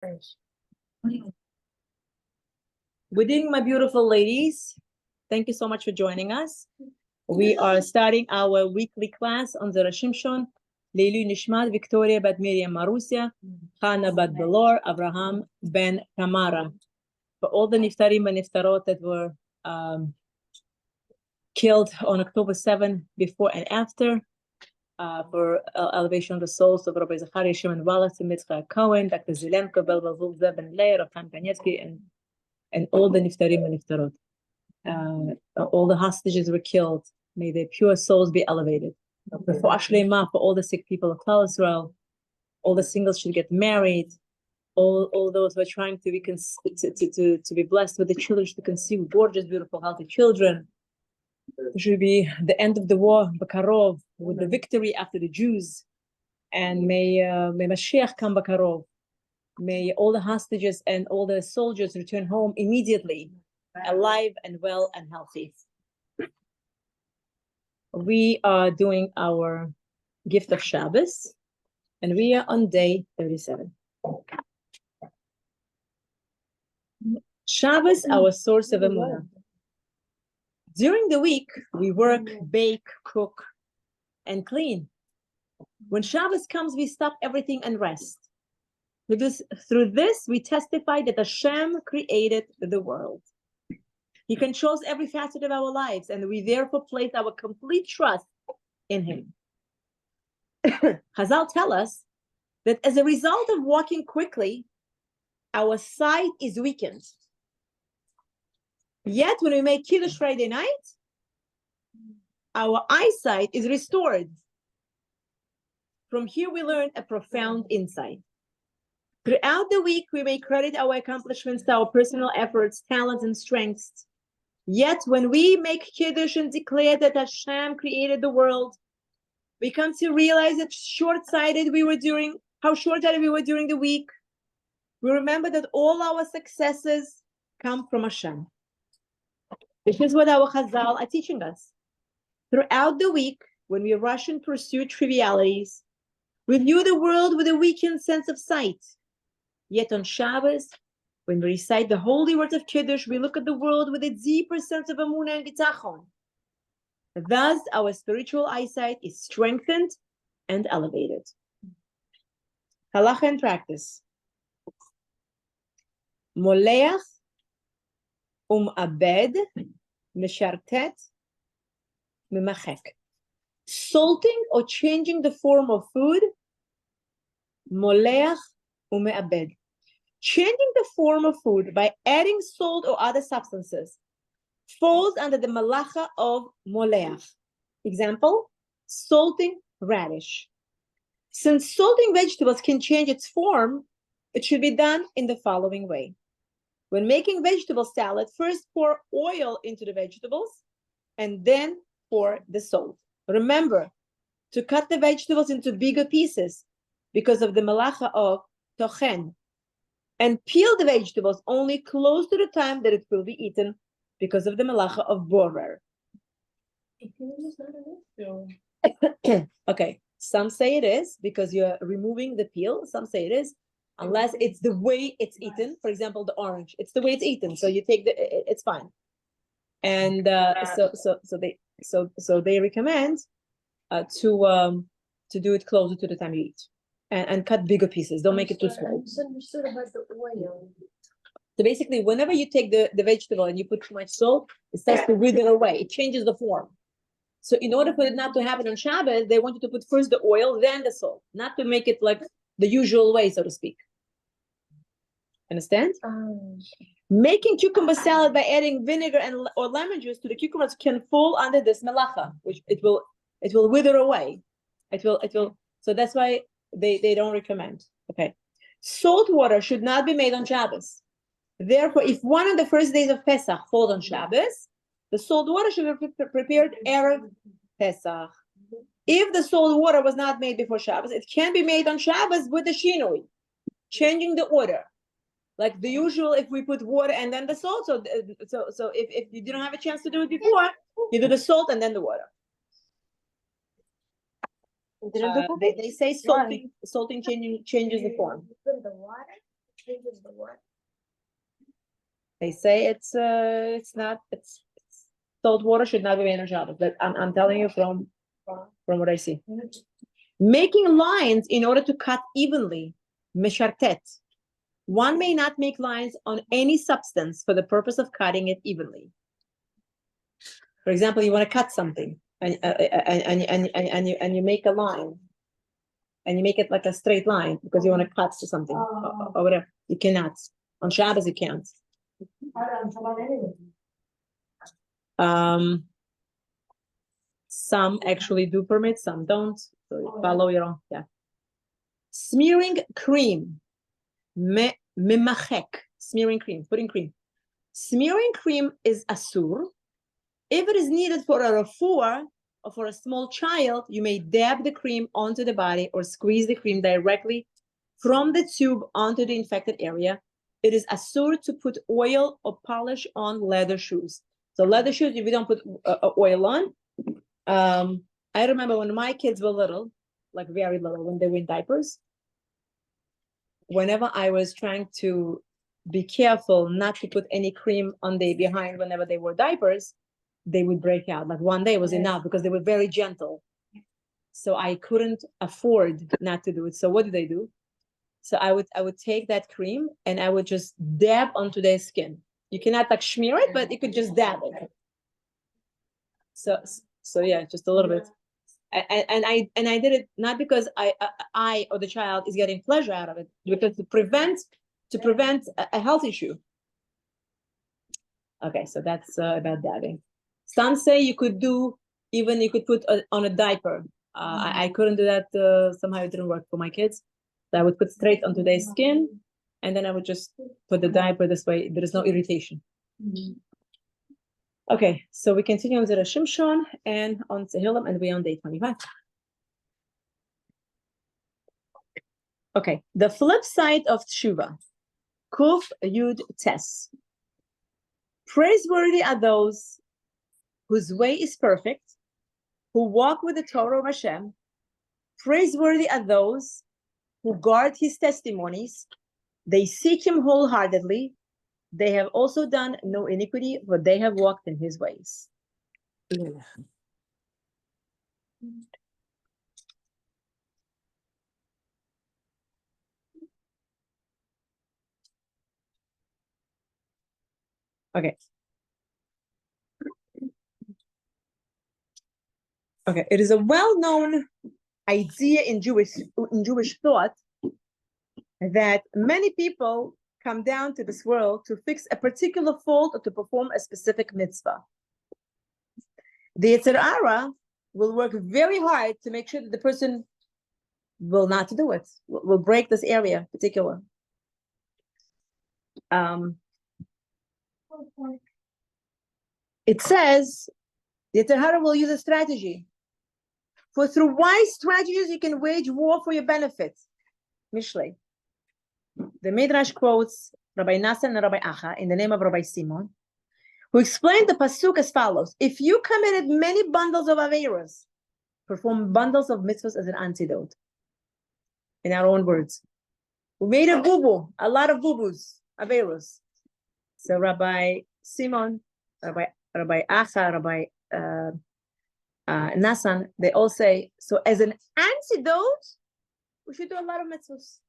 Good evening, my beautiful ladies. Thank you so much for joining us. We are starting our weekly class on Zera Shimshon, Leilu Nishmat, Victoria Bat Miriam Marusia, Hannah Bat Belor, Abraham Ben Tamara. For all the Niftarim and Niftarot that were killed on October 7, before and after, for elevation of the souls of Rabbi Zachariah Shimon Wallace, Mitzchak Cohen, Dr. Zilenko, Belbazul Zeben Leir, Rafan Kanievsky, and all the Niftarim and Niftarot. All the hostages were killed. May their pure souls be elevated. For Ashlema, for all the sick people of Klal Israel, all the singles should get married. All those who are trying to be blessed with the children to conceive gorgeous, beautiful, healthy children. It should be the end of the war, Bakarov, with the victory after the Jews. And may Mashiach come Bakarov. May all the hostages and all the soldiers return home immediately, alive and well and healthy. We are doing our gift of Shabbos, and we are on day 37. Shabbos, our source of emunah. During the week, we work, bake, cook, and clean. When Shabbos comes, we stop everything and rest. Through this, we testify that Hashem created the world. He controls every facet of our lives, and we therefore place our complete trust in Him. Chazal tell us that as a result of walking quickly, our sight is weakened. Yet when we make Kiddush Friday night, our eyesight is restored. From here we learn a profound insight. Throughout the week, we may credit our accomplishments to our personal efforts, talents, and strengths. Yet when we make Kiddush and declare that Hashem created the world, we come to realize that how short-sighted we were during the week. We remember that all our successes come from Hashem. This is what our Chazal are teaching us. Throughout the week, when we rush and pursue trivialities, we view the world with a weakened sense of sight. Yet on Shabbos, when we recite the holy words of Kiddush, we look at the world with a deeper sense of emunah and bitachon. Thus, our spiritual eyesight is strengthened and elevated. Halacha and practice. Moleach abed meshartet memachek. Salting or changing the form of food. Moleach abed. Changing the form of food by adding salt or other substances falls under the malacha of moleach. Example, salting radish. Since salting vegetables can change its form, it should be done in the following way. When making vegetable salad, first pour oil into the vegetables and then pour the salt. Remember to cut the vegetables into bigger pieces because of the malacha of tochen, and peel the vegetables only close to the time that it will be eaten because of the malacha of borer. Okay, some say it is because you're removing the peel. Some say it is unless it's the way it's eaten. For example, the orange, it's the way it's eaten. So you take it's fine. And so they recommend to do it closer to the time you eat. And cut bigger pieces. Don't make it too small. I misunderstood about the oil. So basically, whenever you take the vegetable and you put too much salt, it starts to wither away. It changes the form. So in order for it not to happen on Shabbos, they want you to put first the oil, then the salt, not to make it like the usual way, so to speak. Understand? Making cucumber salad by adding vinegar or lemon juice to the cucumbers can fall under this melacha, which it will wither away. It will. So that's why they don't recommend. Okay. Salt water should not be made on Shabbos. Therefore, if one of the first days of Pesach falls on Shabbos, the salt water should be prepared Erev Pesach. If the salt water was not made before Shabbos, it can be made on Shabbos with the shinui, changing the order. Like the usual, if we put water and then the salt. So if you didn't have a chance to do it before, you do the salt and then the water. They say salting changes the form. The water? They say it's salt water should not be made on Shabbos. But I'm telling you from what I see. Making lines in order to cut evenly, mishartet. One may not make lines on any substance for the purpose of cutting it evenly. For example, you want to cut something, and you make a line, and you make it like a straight line because you want to cut to something or whatever. You cannot. On Shabbos, you can't. Some actually do permit, some don't. So follow your own. Yeah. Smearing cream. Memachek. Smearing cream. Putting cream. Smearing cream is asur. If it is needed for a refuah or for a small child, you may dab the cream onto the body or squeeze the cream directly from the tube onto the infected area. It is asur to put oil or polish on leather shoes. So leather shoes, if you don't put oil on, I remember when my kids were little, like very little, when they were in diapers, whenever I was trying to be careful not to put any cream on their behind whenever they wore diapers, they would break out. Like one day was enough because they were very gentle. So I couldn't afford not to do it. So what did they do? So I would take that cream and I would just dab onto their skin. You cannot like smear it, but you could just dab it. So yeah, just a little bit. And I did it not because I or the child is getting pleasure out of it, because to prevent a health issue. Okay, so that's about dabbing. Some say you could put on a diaper. I couldn't do that. Somehow it didn't work for my kids. So I would put straight onto their skin, and then I would just put the diaper this way. There is no irritation. Okay, so we continue on Zera Shimshon and on Tehillim, and we're on day 25. Okay, the flip side of Tshuva, Kuf Yud Tes. Praiseworthy are those whose way is perfect, who walk with the Torah of Hashem. Praiseworthy are those who guard his testimonies. They seek him wholeheartedly. They have also done no iniquity, but they have walked in his ways. Okay. Okay. It is a well-known idea in Jewish thought that many people come down to this world to fix a particular fault or to perform a specific mitzvah. The Yetzer Hara will work very hard to make sure that the person will not do it, will break this area in particular. It says the Yetzer Hara will use a strategy. For through wise strategies, you can wage war for your benefit. Mishlei. The Midrash quotes Rabbi Nassan and Rabbi Acha in the name of Rabbi Simon, who explained the pasuk as follows: if you committed many bundles of averos, perform bundles of mitzvahs as an antidote. In our own words, we made a boo-boo, a lot of boo-boos, averos. So Rabbi Simon, Rabbi Acha, Rabbi Nassan, they all say, so as an antidote, we should do a lot of mitzvahs.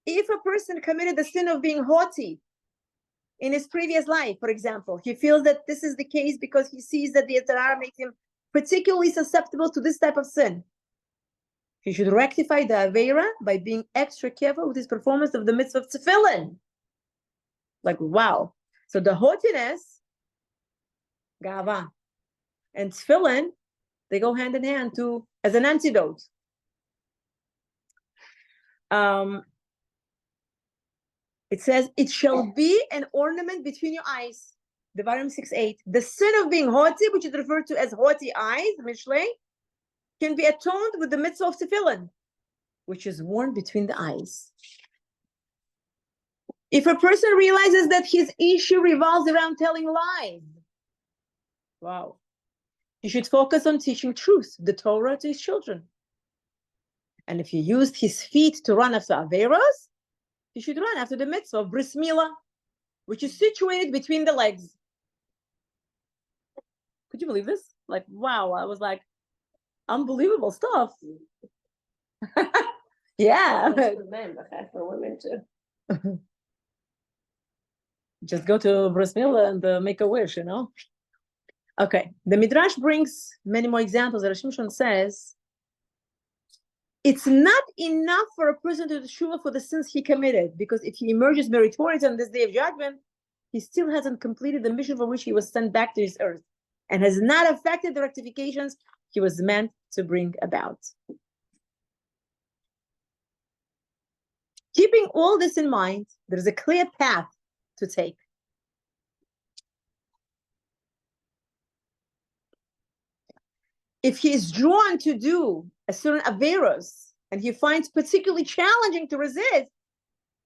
If a person committed the sin of being haughty in his previous life, for example, he feels that this is the case because he sees that the Yetzer Hara makes him particularly susceptible to this type of sin. He should rectify the Aveira by being extra careful with his performance of the mitzvah of tefillin. Like, wow. So the haughtiness, gava, and tefillin, they go hand in hand as an antidote. It says, it shall be an ornament between your eyes. Devarim 6:8. The sin of being haughty, which is referred to as haughty eyes, Mishlei, can be atoned with the mitzvah of tefillin, which is worn between the eyes. If a person realizes that his issue revolves around telling lies, wow, he should focus on teaching truth, the Torah, to his children. And if he used his feet to run after averos, he should run after the mitzvah of bris milah, which is situated between the legs. Could you believe this? Like, wow, I was like, unbelievable stuff. Yeah. For men, but for women too. Just go to bris milah and make a wish, Okay, the Midrash brings many more examples that Shimshon says it's not enough for a person to do tshuva for the sins he committed, because if he emerges meritorious on this day of judgment, he still hasn't completed the mission for which he was sent back to his earth and has not affected the rectifications he was meant to bring about. Keeping all this in mind, there is a clear path to take. If he is drawn to do a certain averos and he finds particularly challenging to resist,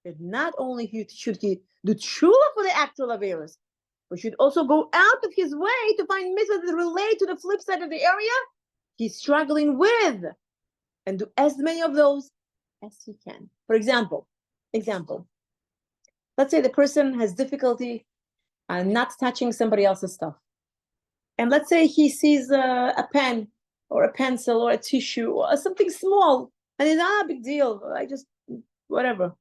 then not only should he do tshuva for the actual averos, but should also go out of his way to find mitzvahs that relate to the flip side of the area he's struggling with, and do as many of those as he can. For example, let's say the person has difficulty not touching somebody else's stuff. And let's say he sees a pen or a pencil or a tissue or something small, and it's not a big deal. I just, whatever.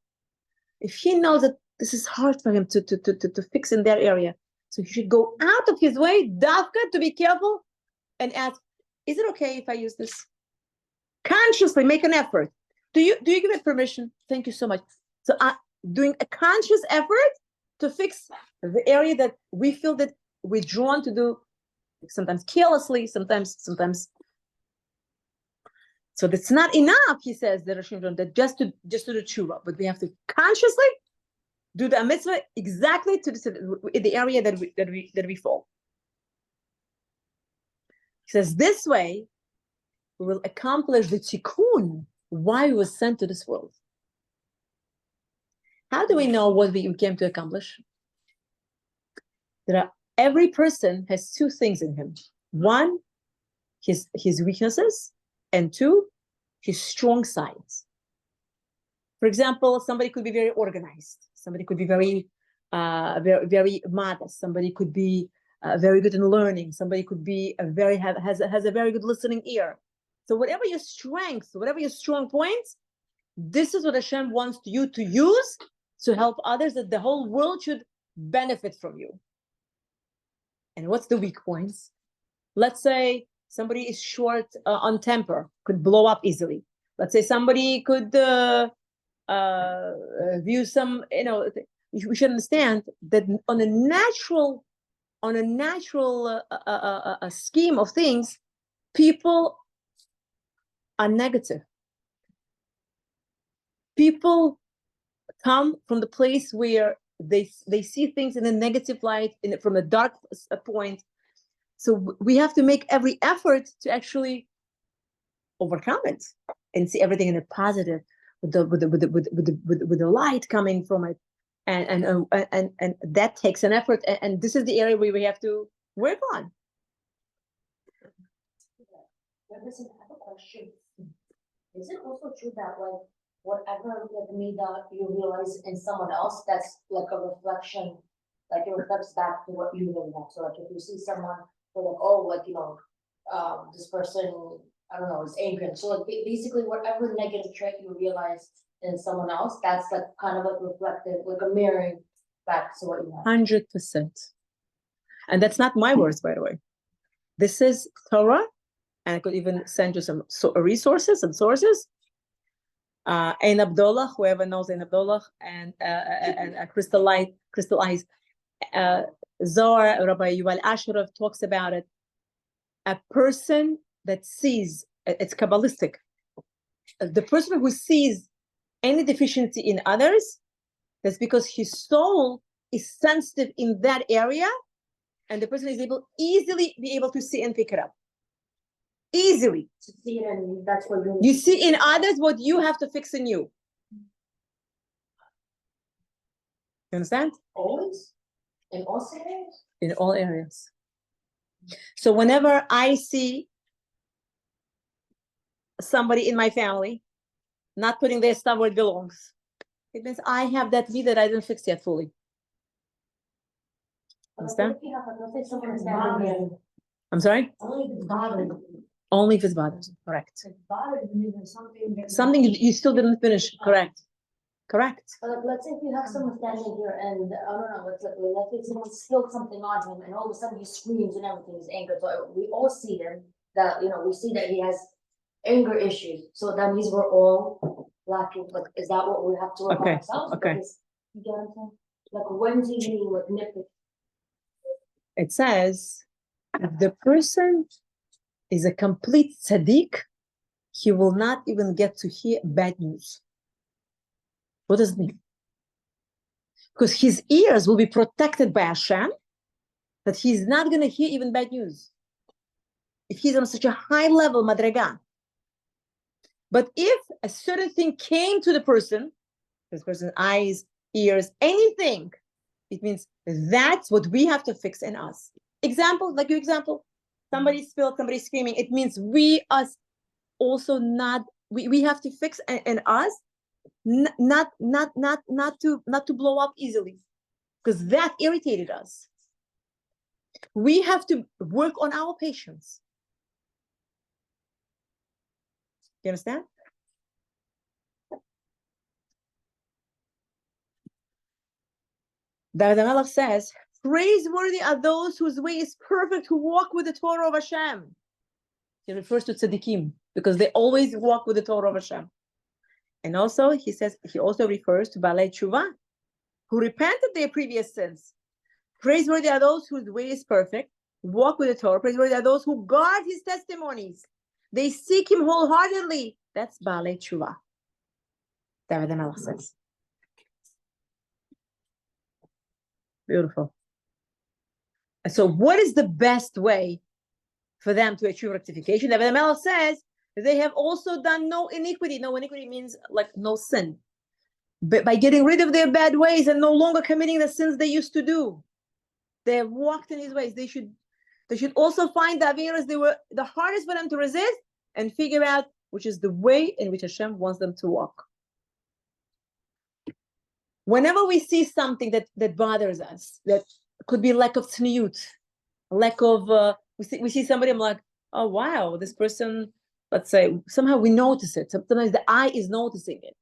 If he knows that this is hard for him to fix in that area, so he should go out of his way, dafka, to be careful and ask, is it okay if I use this? Consciously make an effort. Do you give it permission? Thank you so much. So doing a conscious effort to fix the area that we feel that we're drawn to do, sometimes carelessly, sometimes. So that's not enough, he says, that that just to do tshuva, but we have to consciously do the mitzvah exactly to the area that we fall. He says this way we will accomplish the tikkun, why we was sent to this world. How do we know what we came to accomplish? Every person has two things in him. One, his weaknesses, and two, his strong sides. For example, somebody could be very organized. Somebody could be very modest. Somebody could be very good in learning. Somebody could be has a very good listening ear. So whatever your strengths, whatever your strong points, this is what Hashem wants you to use to help others, that the whole world should benefit from you. And what's the weak points? Let's say somebody is short on temper, could blow up easily. Let's say somebody could view some, we should understand that on a natural scheme of things, people are negative. People come from the place where they see things in a negative light, from a dark point. So we have to make every effort to actually overcome it and see everything in a positive, with the light coming from it, and that takes an effort. And this is the area where we have to work on. I have a question. Is it also true that whatever midah you realize in someone else, that's like a reflection, like it reflects back to what you really have? So if you see someone, this person, I don't know, is angry. So basically whatever negative trait you realize in someone else, that's kind of reflected, like a mirroring back to what you have. 100%. And that's not my words, by the way. This is Torah, and I could even send you some resources and sources. Ein Abdullah, whoever knows Ein Abdullah, and Crystal Eyes, Zohar, Rabbi Yuval Asherov talks about it. A person that sees, it's Kabbalistic, the person who sees any deficiency in others, that's because his soul is sensitive in that area, and the person is easily be able to see and pick it up. Easily. And that's what you see in others what you have to fix in you. You understand? Always? In all areas? In all areas. So whenever I see somebody in my family not putting their stuff where it belongs, It means I have that need that I didn't fix yet fully. Understand? I'm sorry? Only if it's bothers. Correct. Something you still didn't finish. Correct. Correct. But let's say if you have someone standing here and I don't know, let's say someone spilled something on him and all of a sudden he screams and everything is angry. So we all see him that we see that he has anger issues. So that means we're all lacking. But is that what we have to work on ourselves? Okay. Because, you get what I'm saying? Like when do you nip It says if the person is a complete tzaddik, he will not even get to hear bad news. What does it mean? Because his ears will be protected by Hashem, that he's not going to hear even bad news. If he's on such a high level, madrega. But if a certain thing came to the person, this person's eyes, ears, anything, it means that's what we have to fix in us. Example, like your example, somebody spilled, somebody screaming. It means we also not, we have to fix in us, not to blow up easily, because that irritated us. We have to work on our patience. You understand? David HaMelech says, praiseworthy are those whose way is perfect, who walk with the Torah of Hashem. He refers to tzaddikim, because they always walk with the Torah of Hashem. And also, he says, he also refers to Balei Tshuva, who repented their previous sins. Praiseworthy are those whose way is perfect, walk with the Torah. Praiseworthy are those who guard his testimonies. They seek him wholeheartedly. That's Balei Tshuva. David HaMelech says. Beautiful. So what is the best way for them to achieve rectification? David HaMelech says they have also done no iniquity. No iniquity means like no sin. But by getting rid of their bad ways and no longer committing the sins they used to do, they have walked in his ways. They should also find the averas they were the hardest for them to resist and figure out which is the way in which Hashem wants them to walk. Whenever we see something that bothers us, that could be lack of tzniut, lack of we see somebody, I'm like, oh wow, this person, let's say somehow we notice it. Sometimes the eye is noticing it.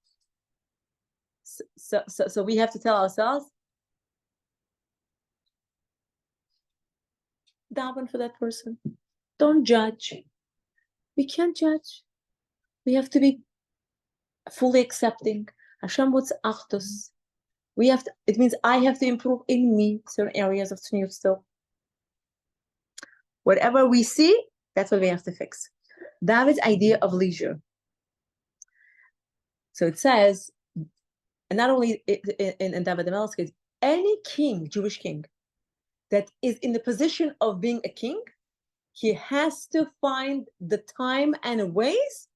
So we have to tell ourselves, daven for that person. Don't judge. We can't judge. We have to be fully accepting. Hashem wants achdus. We have to, it means I have to improve in me certain areas of tzniut still. Whatever we see, that's what we have to fix. David's idea of leisure. So it says, and not only in David HaMelech's case, any king, Jewish king, that is in the position of being a king, he has to find the time and ways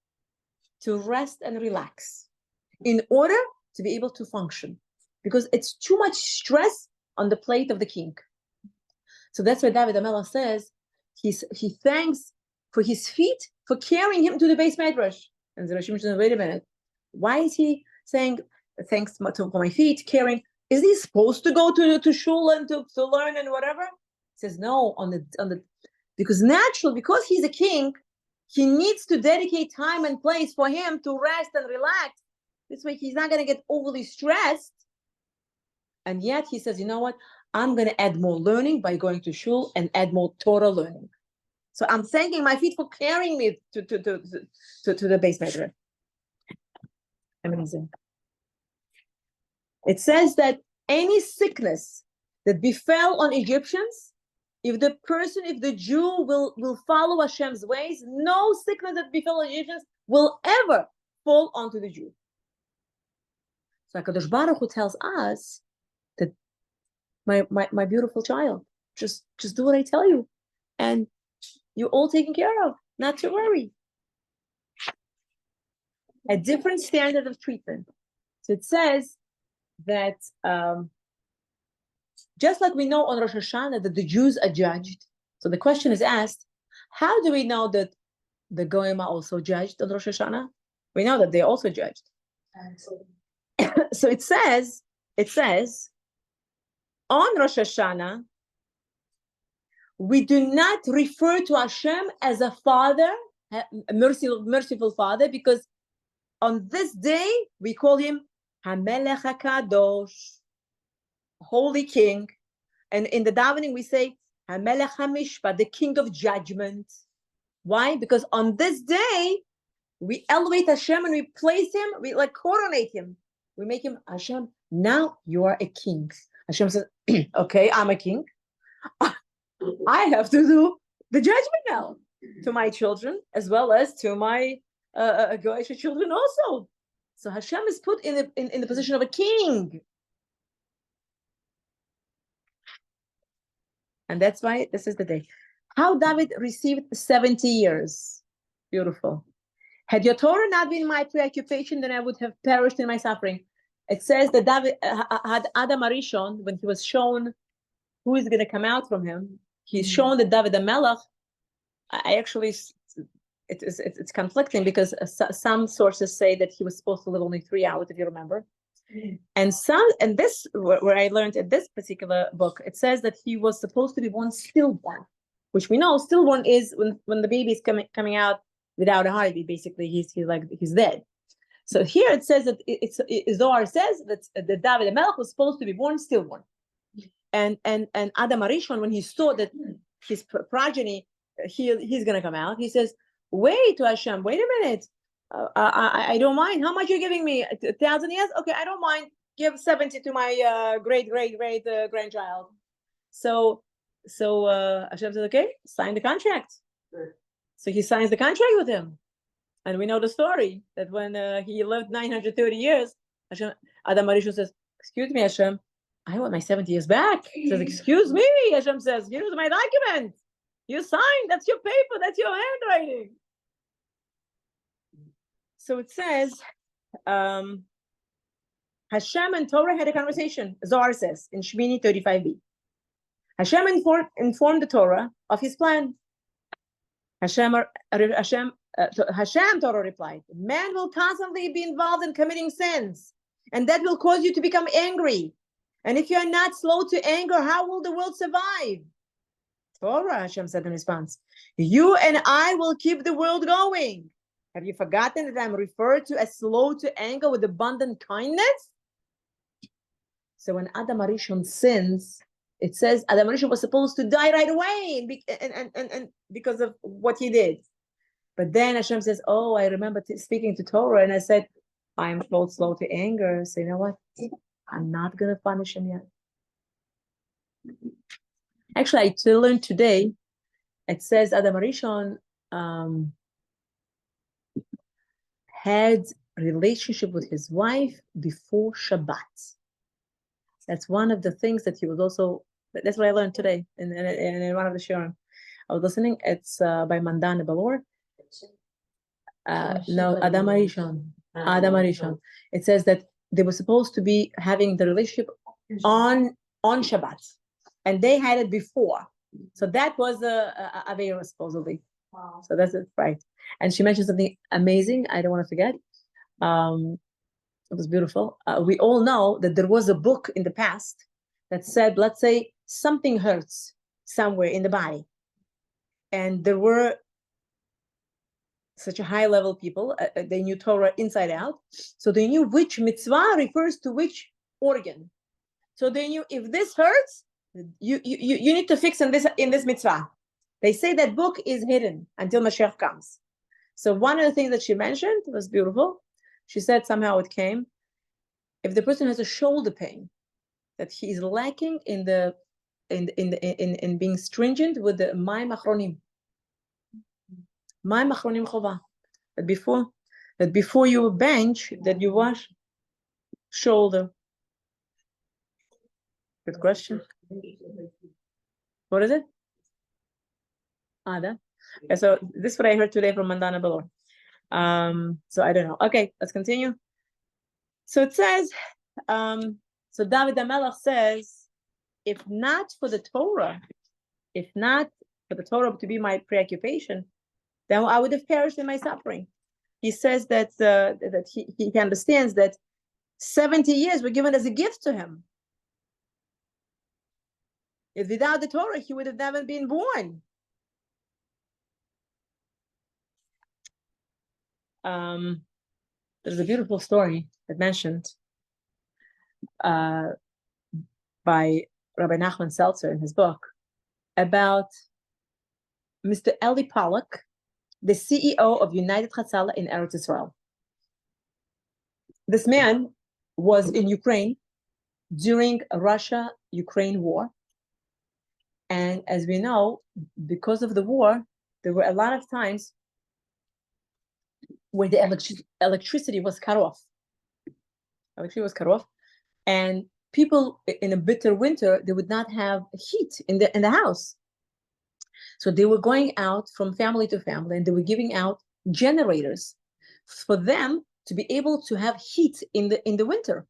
to rest and relax in order to be able to function. Because it's too much stress on the plate of the king. So that's why David HaMelech says he thanks for his feet for carrying him to the base midrash. And Zera Shimshon, wait a minute, why is he saying thanks for my feet carrying? Is he supposed to go to shul and to learn and whatever? He says no, because naturally, because he's a king, he needs to dedicate time and place for him to rest and relax. This way, he's not going to get overly stressed. And yet he says, you know what? I'm going to add more learning by going to shul and add more Torah learning. So I'm thanking my feet for carrying me to the base midrash. Amazing. It says that any sickness that befell on Egyptians, if the Jew will follow Hashem's ways, no sickness that befell on Egyptians will ever fall onto the Jew. So HaKadosh Baruch Hu tells us that my beautiful child, just do what I tell you, and you're all taken care of, not to worry. A different standard of treatment. So it says that just like we know on Rosh Hashanah that the Jews are judged, so the question is asked, how do we know that the Goyim are also judged on Rosh Hashanah? We know that they're also judged. So it says, on Rosh Hashanah, we do not refer to Hashem as a father, a merciful father, because on this day we call him HaMelech HaKadosh, Holy King. And in the davening we say HaMelech HaMishpat, the King of Judgment. Why? Because on this day we elevate Hashem and we place him, we like coronate him. We make him Hashem. Now you are a king. Hashem says, okay, I'm a king. I have to do the judgment now to my children as well as to my Goyish children also. So Hashem is put in the position of a king. And that's why this is the day. How David received 70 years. Beautiful. Had your Torah not been my preoccupation, then I would have perished in my suffering. It says that David had Adam Arishon, when he was shown who is going to come out from him, he's shown that David the Melech. I actually, it's conflicting because some sources say that he was supposed to live only 3 hours, if you remember. And this, where I learned in this particular book, it says that he was supposed to be born stillborn, which we know stillborn is when the baby is coming out without a heartbeat. Basically, he's dead. So here it says that Zohar says that the David the Melech was supposed to be born stillborn, and Adam Arishon, when he saw that his progeny he's going to come out, he says, "Wait, to Hashem, wait a minute. I don't mind. How much you're giving me? 1,000 years? Okay, I don't mind. Give 70 to my great grandchild." So Hashem says, "Okay, sign the contract." So he signs the contract with him, and we know the story that when he lived 930 years, Adam Arishon says, "Excuse me, Hashem, I want my 70 years back." He says, "Excuse me," Hashem says, "Here's my document. You signed. That's your paper. That's your handwriting." So it says, Hashem and Torah had a conversation. Zohar says in Shmini 35b. Hashem informed the Torah of his plan. Hashem Torah replied, "Man will constantly be involved in committing sins, and that will cause you to become angry. And if you are not slow to anger, how will the world survive?" Torah, Hashem said in response, "You and I will keep the world going. Have you forgotten that I'm referred to as slow to anger with abundant kindness?" So when Adam Arishon sins, it says Adam Arishon was supposed to die right away and because of what he did. But then Hashem says, "Oh, I remember speaking to Torah, and I said, I'm called slow to anger. So you know what? I'm not going to punish him yet." Actually, I learned today, it says Adam Arishon had relationship with his wife before Shabbat. That's one of the things that he was also, that's what I learned today in one of the shiurim. I was listening, it's by Mandan Balor. No, Adam Arishon. It says that they were supposed to be having the relationship on Shabbat, and they had it before. So that was a Aveira, supposedly. Wow. So that's it, right. And she mentioned something amazing. I don't want to forget. It was beautiful. We all know that there was a book in the past that said, let's say something hurts somewhere in the body. And there were such a high level people, they knew Torah inside out. So they knew which mitzvah refers to which organ. So they knew if this hurts, you need to fix in this mitzvah. They say that book is hidden until Mashiach comes. So one of the things that she mentioned was beautiful. She said somehow it came, if the person has a shoulder pain, that he is lacking in being stringent with the Mayim Achronim. Mayim Achronim Chova. That before you bench, that you wash shoulder. Good question. What is it? Ada. Okay, so this is what I heard today from Mandana Balor. So I don't know. Okay, let's continue. So it says, so David HaMelech says, if not for the Torah to be my preoccupation, then I would have perished in my suffering. He says that he understands that 70 years were given as a gift to him. If without the Torah, he would have never been born. There's a beautiful story that mentioned by Rabbi Nachman Seltzer in his book about Mr. Eli Pollack, the CEO of United Chatzala in Eretz Israel. This man was in Ukraine during a Russia-Ukraine war. And as we know, because of the war, there were a lot of times where the electricity was cut off. Electricity was cut off. And people in a bitter winter, they would not have heat in the house. So they were going out from family to family and they were giving out generators for them to be able to have heat in the winter.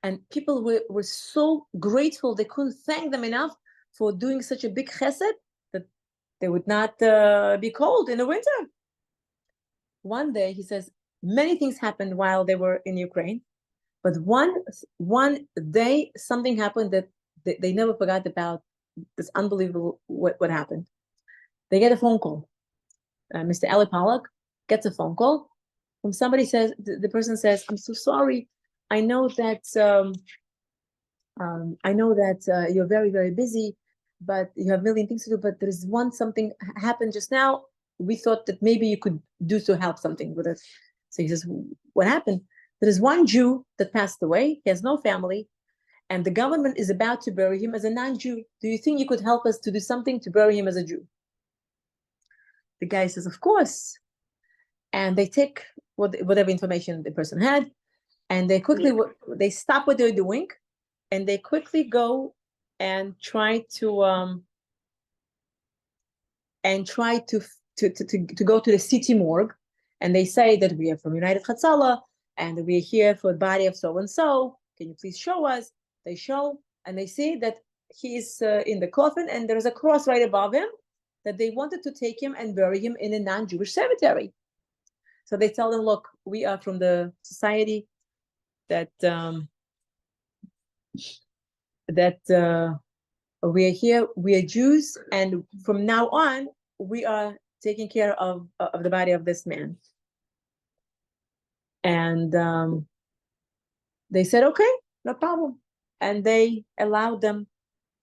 And people were so grateful, they couldn't thank them enough for doing such a big chesed that they would not be cold in the winter. One day, he says, many things happened while they were in Ukraine, but one day something happened that they never forgot about. This unbelievable what happened. They get a phone call. Mr. Eli Pollack gets a phone call from somebody. Says the person says, "I'm so sorry. I know that you're very, very busy, but you have a million things to do. But there's something happened just now. We thought that maybe you could do to help something with it." So he says, "What happened? There is one Jew that passed away. He has no family. And the government is about to bury him as a non-Jew. Do you think you could help us to do something to bury him as a Jew?" The guy says, "Of course." And they take whatever information the person had, and they they stop what they're doing, and they quickly go and try to go to the city morgue, and they say that we are from United Chatzala, and we're here for the body of so and so. Can you please show us? They show, and they see that he's in the coffin, and there's a cross right above him, that they wanted to take him and bury him in a non-Jewish cemetery. So they tell them, "Look, we are from the society that we are here. We are Jews, and from now on, we are taking care of the body of this man." And they said, "Okay, no problem." And they allowed them.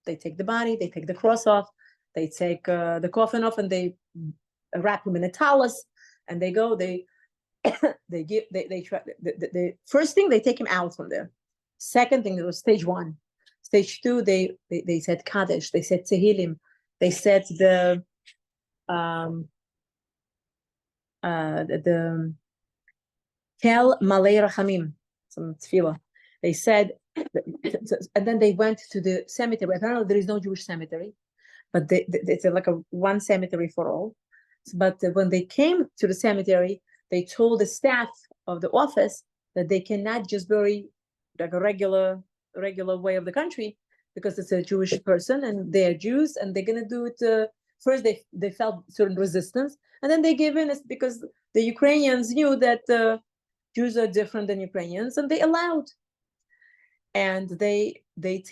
They take the body, they take the cross off, they take the coffin off, and they wrap him in a talus, and they go. They try. The first thing, they take him out from there. Second thing, it was stage one. Stage two, they said Kaddish, they said Tehillim, they said the Kel Malei Rachamim, some tefillah. They said, and then they went to the cemetery. Apparently, there is no Jewish cemetery, but it's like a one cemetery for all. But when they came to the cemetery, they told the staff of the office that they cannot just bury like a regular way of the country, because it's a Jewish person and they are Jews, and they're gonna do it. First, they felt certain resistance, and then they gave in, because the Ukrainians knew that Jews are different than Ukrainians, and they allowed. And they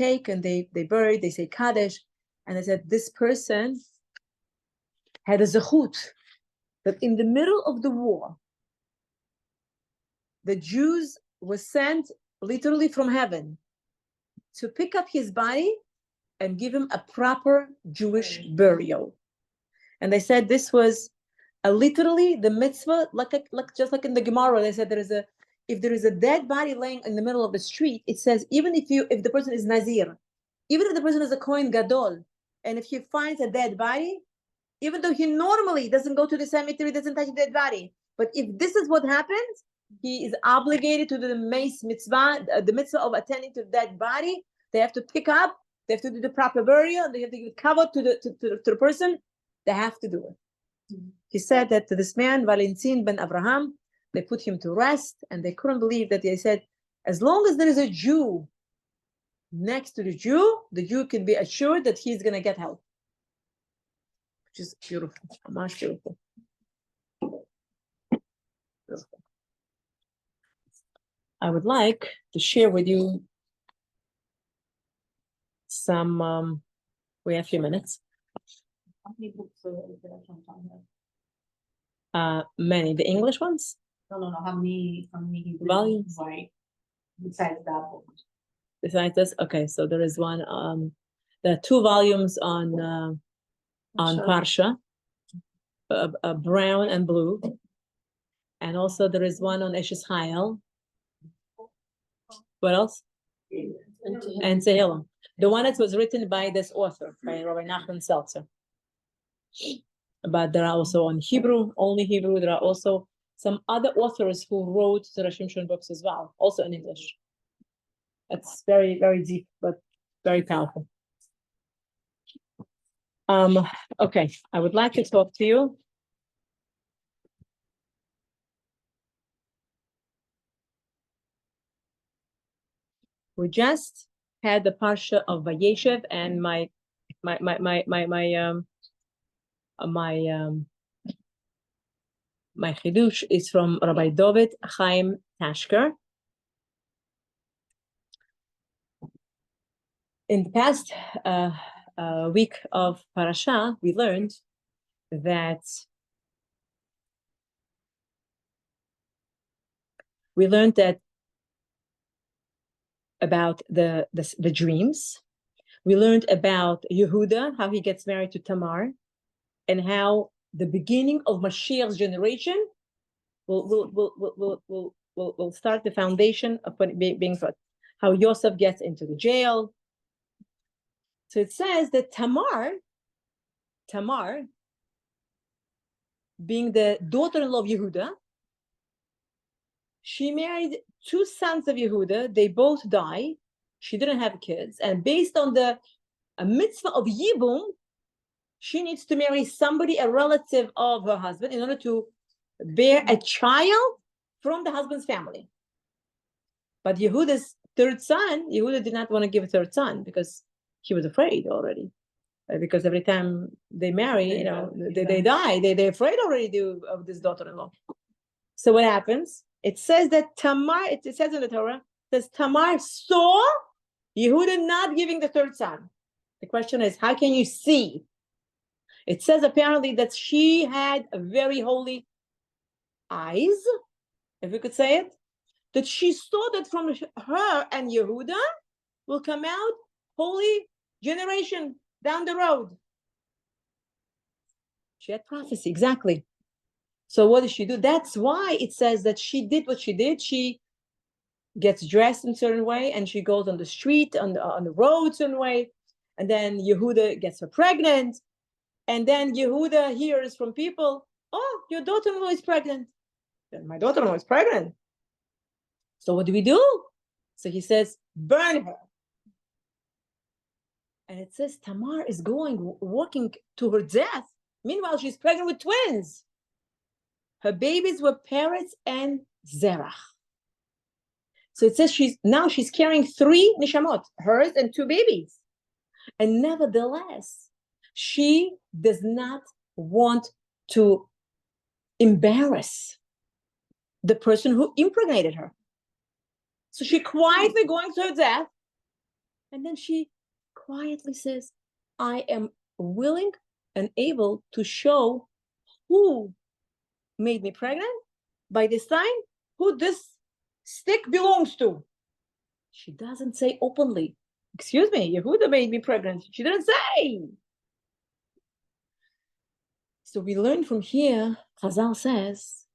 take and they bury, they say Kaddish, and they said this person had a zechut that in the middle of the war, the Jews were sent literally from heaven to pick up his body and give him a proper Jewish burial. And they said this was literally the mitzvah, just like in the Gemara, they said if there is a dead body laying in the middle of the street, it says even if the person is Nazir, even if the person is a Kohen Gadol, and if he finds a dead body, even though he normally doesn't go to the cemetery, doesn't touch the dead body, but if this is what happens, he is obligated to do the mace mitzvah, the mitzvah of attending to the dead body. They have to pick up, they have to do the proper burial, they have to give cover to the person. They have to do it. Mm-hmm. He said that to this man, Valentin ben Abraham, they put him to rest, and they couldn't believe that. They said, as long as there is a Jew next to the Jew can be assured that he's going to get help. Which is beautiful, much beautiful. Beautiful. I would like to share with you some, we have a few minutes. How many books is there from China? Many, the English ones? No. How many Volumes? right besides that book? Besides this, okay, so there is one, there are 2 volumes on Parsha, brown and blue. And also there is one on Eshes Hayel. What else? And Tehillim. The one that was written by this author, by Rabbi Nachman Seltzer. But there are also on Hebrew, only Hebrew. There are also some other authors who wrote the Shimshon books as well, also in English. It's very, very deep, but very powerful. Okay, I would like to talk to you. We just had the parsha of Vayeshev, and my chidush is from Rabbi David Chaim Tashker. In the past week of parasha, we learned that about the dreams. We learned about Yehuda, how he gets married to Tamar, and how the beginning of Mashiach's generation will start the foundation of being taught. How Yosef gets into the jail. So it says that Tamar, being the daughter-in-law of Yehuda, she married 2 sons of Yehuda. They both die. She didn't have kids. And based on a mitzvah of Yibum, she needs to marry somebody, a relative of her husband, in order to bear a child from the husband's family. But Yehuda's 3rd son, Yehuda did not want to give a 3rd son because he was afraid already. Because every time they marry, they die. They're afraid already of this daughter-in-law. So what happens? It says that Tamar, it says in the Torah, says Tamar saw Yehuda not giving the 3rd son. The question is, how can you see? It says apparently that she had a very holy eyes, if we could say it, that she saw that from her and Yehuda will come out holy generation down the road. She had prophecy, exactly. So what does she do? That's why it says that she did what she did. She gets dressed in a certain way, and she goes on the street, on the road, certain way, and then Yehuda gets her pregnant, and then Yehuda hears from people, "Oh, your daughter-in-law is pregnant." Then my daughter-in-law is pregnant. So what do we do? So he says, "Burn her." And it says Tamar is walking to her death. Meanwhile, she's pregnant with twins. Her babies were Peretz and Zera. So it says she's carrying 3 neshamot, hers and 2 babies. And nevertheless, she does not want to embarrass the person who impregnated her. So she quietly going to her death, and then she quietly says, I am willing and able to show who made me pregnant by this sign, who this stick belongs to. She doesn't say openly, excuse me, Yehuda made me pregnant. She didn't say. So we learn from here, Chazal says,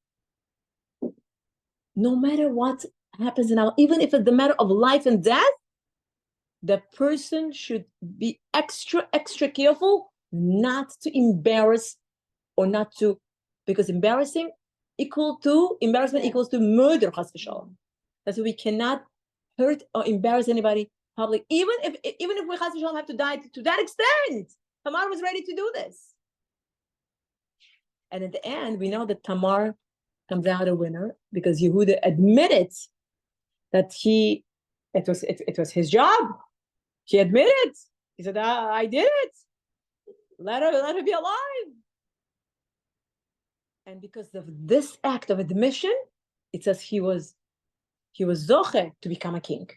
no matter what happens in our, even if it's the matter of life and death, the person should be extra careful not to embarrass or not to, because embarrassment equals to murder, chas v'shalom. That's why we cannot hurt or embarrass anybody public, even if we chas v'shalom have to die to that extent. Tamar was ready to do this. And at the end, we know that Tamar comes out a winner because Yehuda admitted that it was his job. He admitted. He said, I did it. Let her be alive. And because of this act of admission, it says he was he was zoche to become a king,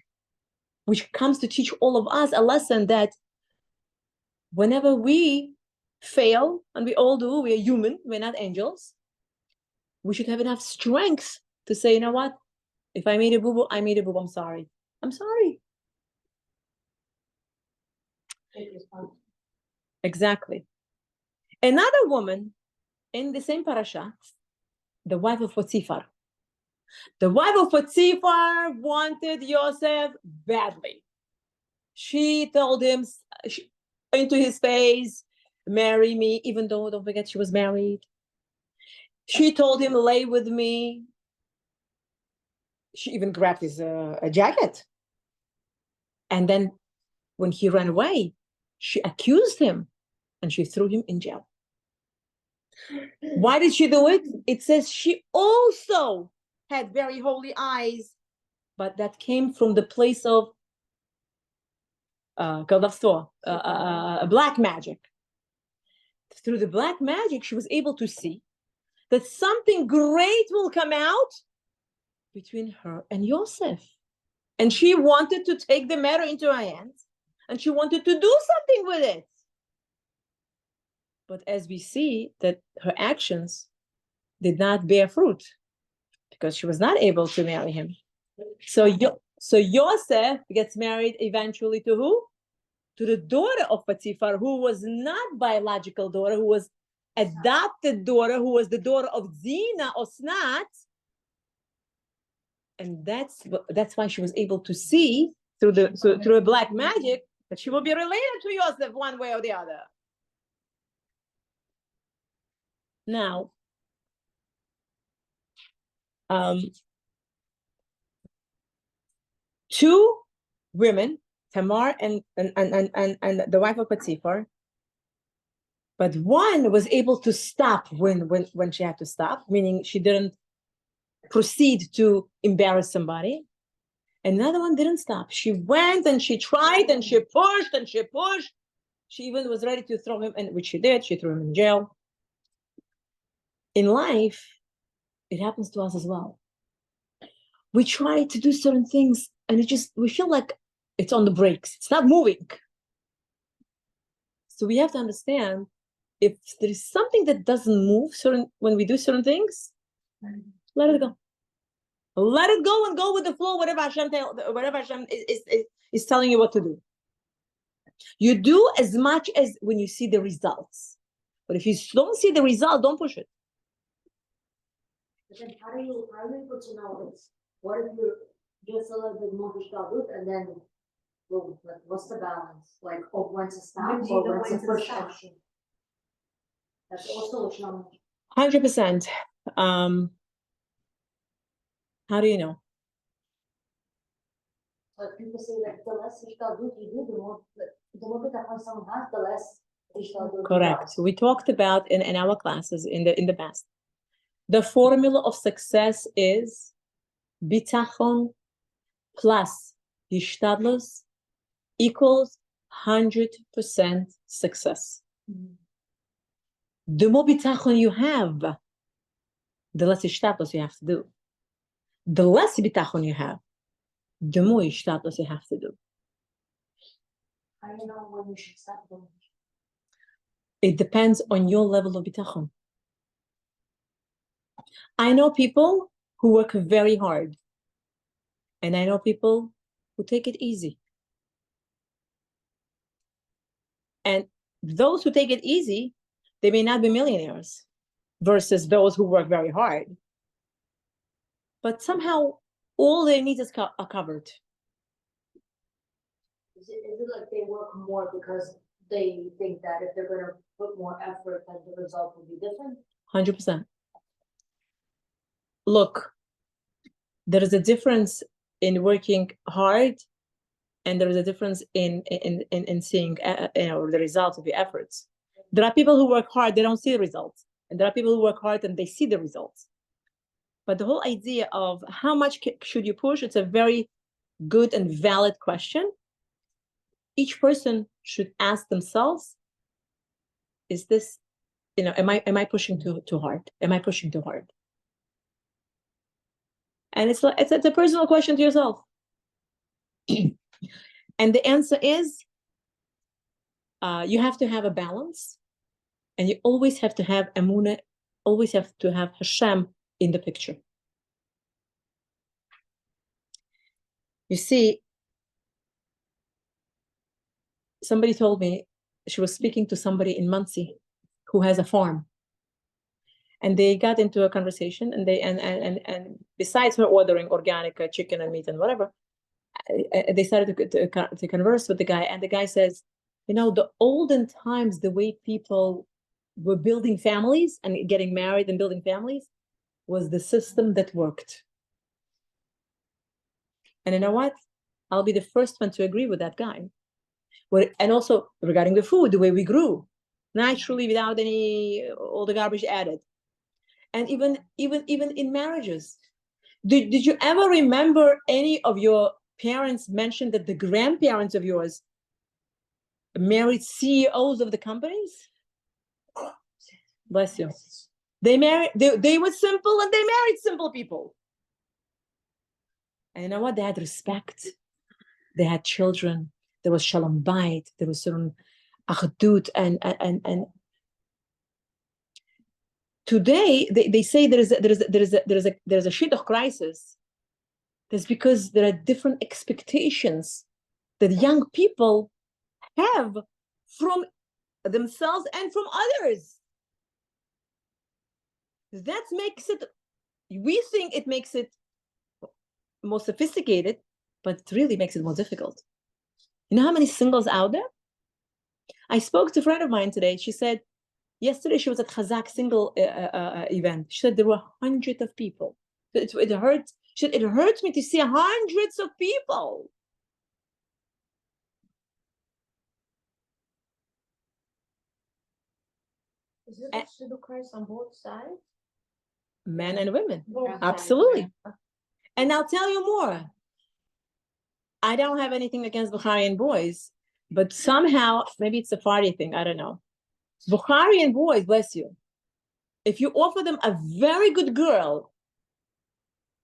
which comes to teach all of us a lesson that whenever we fail, and we all do, we are human, we're not angels, we should have enough strength to say, you know what? If I made a boo-boo, I made a boo-boo. I'm sorry. I'm sorry. Exactly. Another woman in the same parasha, the wife of Potiphar. The wife of Potiphar wanted Yosef badly. She told him into his face, marry me, even though, don't forget, she was married. She told him, lay with me. She even grabbed his jacket. And then when he ran away, she accused him and she threw him in jail. Why did she do it? It says she also had very holy eyes, but that came from the place of black magic. Through the black magic, she was able to see that something great will come out between her and Yosef. And she wanted to take the matter into her hands, and she wanted to do something with it. But as we see that her actions did not bear fruit because she was not able to marry him. So Yosef gets married eventually to who? To the daughter of Potiphar, who was not biological daughter, who was adopted daughter, who was the daughter of Zina, Osnat. And that's why she was able to see through a black magic that she will be related to Yosef one way or the other. Now, two women, Tamar and the wife of Potiphar, but one was able to stop when she had to stop, meaning she didn't proceed to embarrass somebody. Another one didn't stop. She went and she tried and she pushed and she pushed. She even was ready to throw him, and which she did. She threw him in jail. In life, it happens to us as well. We try to do certain things and we feel like it's on the brakes. It's not moving. So we have to understand, if there is something that doesn't move when we do certain things, let it go. Let it go and go with the flow, whatever Hashem is telling you what to do. You do as much as when you see the results. But if you don't see the result, don't push it. But then how do you able to know this? What if you're just a little bit more distorted and then boom, like what's the balance? Like when to stop or when to push action? That's also a challenge. 100%. How do you know? But people say like the less distorted you do, the more bitachon someone has, the less distorted. Correct. We talked about in our classes in the past. The formula of success is bitachon plus hishtadlus equals 100% success. Mm-hmm. The more bitachon you have, the less hishtadlus you have to do. The less bitachon you have, the more hishtadlus you have to do. How do you know when you should stop doing it? It depends on your level of bitachon. I know people who work very hard, and I know people who take it easy. And those who take it easy, they may not be millionaires versus those who work very hard. But somehow all their needs are covered. Is it like they work more because they think that if they're going to put more effort, then the result will be different? 100%. Look, there is a difference in working hard, and there is a difference in seeing the results of your efforts. There are people who work hard, they don't see the results. And there are people who work hard and they see the results. But the whole idea of how much should you push, it's a very good and valid question. Each person should ask themselves, is this, am I pushing too hard? Am I pushing too hard? And it's like it's a personal question to yourself. And the answer is you have to have a balance, and you always have to have Emunah, always have to have Hashem in the picture. You see, somebody told me she was speaking to somebody in Muncie who has a farm. And they got into a conversation, and and besides her ordering organic chicken and meat and whatever, they started to converse with the guy. And the guy says, you know, the olden times, the way people were building families and getting married and building families was the system that worked. And you know what? I'll be the first one to agree with that guy. And also regarding the food, the way we grew, naturally, without all the garbage added. And even in marriages, did you ever remember any of your parents mention that the grandparents of yours married CEOs of the companies? Bless you. They were simple, and they married simple people. And you know what? They had respect. They had children. There was shalom bayit. There was certain achdut and today, they say there is a shidduch crisis. That's because there are different expectations that young people have from themselves and from others. That makes it, we think it makes it more sophisticated, but it really makes it more difficult. You know how many singles out there? I spoke to a friend of mine today. She said, yesterday she was at Chazak single event. She said there were hundreds of people. It hurts. She said, it hurts me to see hundreds of people. Is it a shidduch crisis on both sides? Men and women. Both Absolutely. sides, right? And I'll tell you more. I don't have anything against Bukharian boys, but somehow, maybe it's a party thing, I don't know. Bukharian boys, bless you, if you offer them a very good girl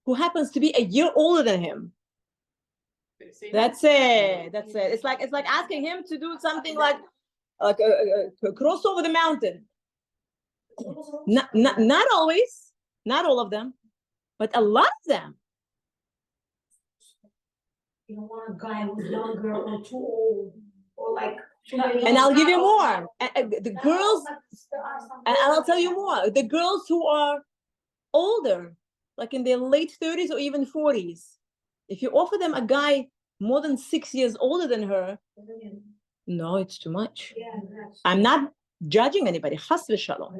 who happens to be a year older than him, that's it. It's like asking him to do something like cross over the mountain. Not always, not all of them, but a lot of them. You don't want a guy who's younger or too old or like too many. And I'll give you more. The girls, and I'll tell you more. The girls who are older, like in their late 30s or even 40s, if you offer them a guy more than 6 years older than her, no, it's too much. Yeah, I'm not judging anybody. Chas v'shalom.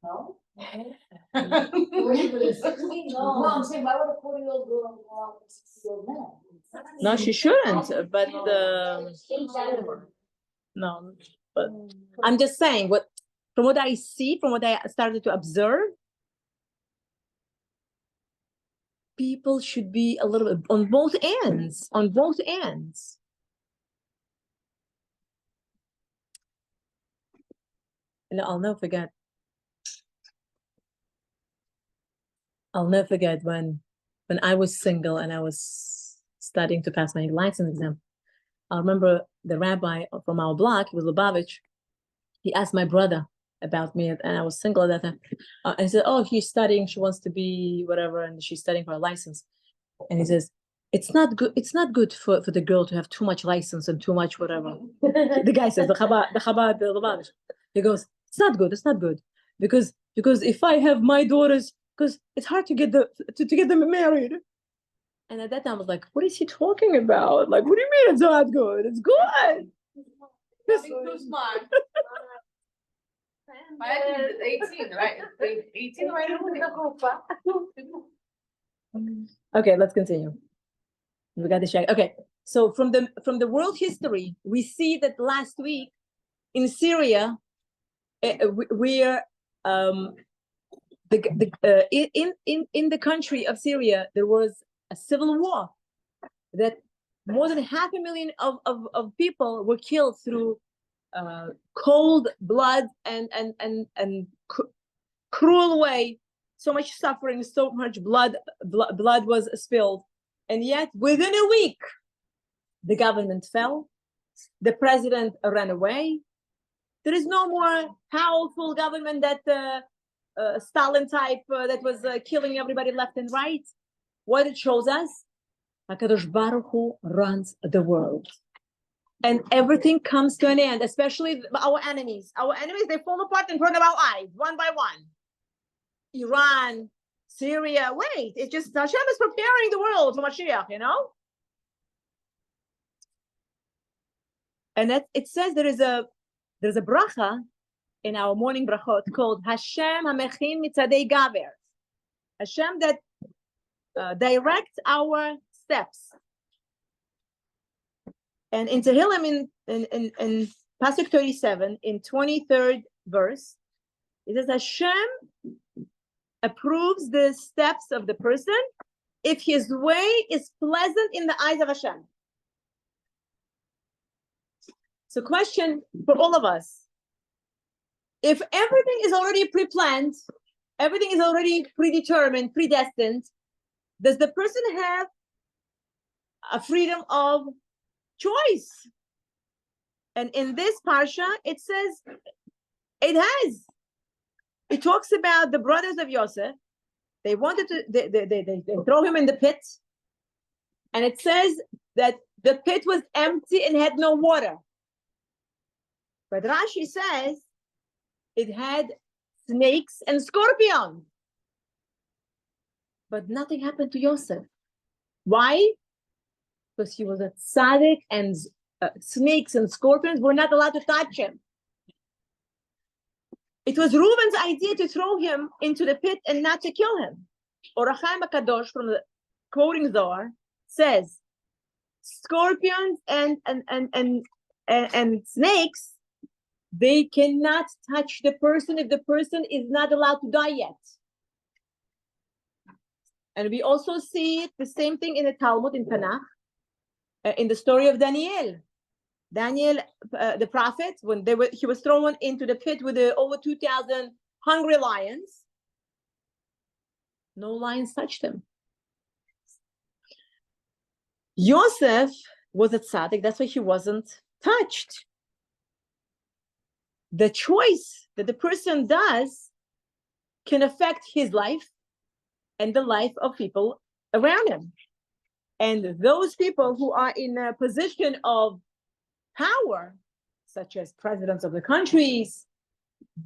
No? No, I'm saying, why would a 40-year-old girl go out with a 60-year-old man? No, she shouldn't. But no, but I'm just saying from what I see, from what I started to observe, people should be a little bit on both ends. On both ends. And I'll never forget. when I was single and I was studying to pass my license exam. I remember the rabbi from our block, he was Lubavitch. He asked my brother about me, and I was single at that time. And he said, "Oh, she's studying. She wants to be whatever, and she's studying for a license." And he says, "It's not good. It's not good for the girl to have too much license and too much whatever." The guy says, the Lubavitch. He goes, "It's not good. It's not good because if I have my daughters." Because it's hard to get them married. And at that time, I was like, what is he talking about? Like, what do you mean it's not good? It's good. Too smart. I think it's 18, right? 18 right now. Okay, let's continue. We got the check. Okay, so from the world history, we see that last week in Syria, we're in the country of Syria, there was a civil war that more than 500,000 of people were killed through cold blood and cruel way. So much suffering, so much blood was spilled. And yet, within a week, the government fell. The president ran away. There is no more powerful government that Stalin type that was killing everybody left and right. What it shows us, HaKadosh Baruch Hu runs the world. And everything comes to an end, especially our enemies. Our enemies, they fall apart in front of our eyes, one by one. Iran, Syria, wait, it's just Hashem is preparing the world for Mashiach, you know? And it says there's a bracha in our morning brachot called Hashem HaMechin Mitzadei Gaber. Hashem that directs our steps. And in Tehillim, in Pasuk 37, in 23rd verse, it says Hashem approves the steps of the person if his way is pleasant in the eyes of Hashem. So question for all of us. If everything is already pre-planned, everything is already predetermined, predestined, does the person have a freedom of choice? And in this parsha, it says it has. It talks about the brothers of Yosef. They wanted to, they throw him in the pit. And it says that the pit was empty and had no water. But Rashi says it had snakes and scorpions. But nothing happened to Yosef. Why? Because he was a tzaddik and snakes and scorpions were not allowed to touch him. It was Reuben's idea to throw him into the pit and not to kill him. Or Chaim HaKadosh from the quoting Zohar says, scorpions and snakes, they cannot touch the person if the person is not allowed to die yet. And we also see the same thing in the Talmud in Tanakh, in the story of Daniel. Daniel, the prophet, when he was thrown into the pit with over 2,000 hungry lions, no lions touched him. Yosef was a tzaddik, that's why he wasn't touched. The choice that the person does can affect his life and the life of people around him. And those people who are in a position of power, such as presidents of the countries,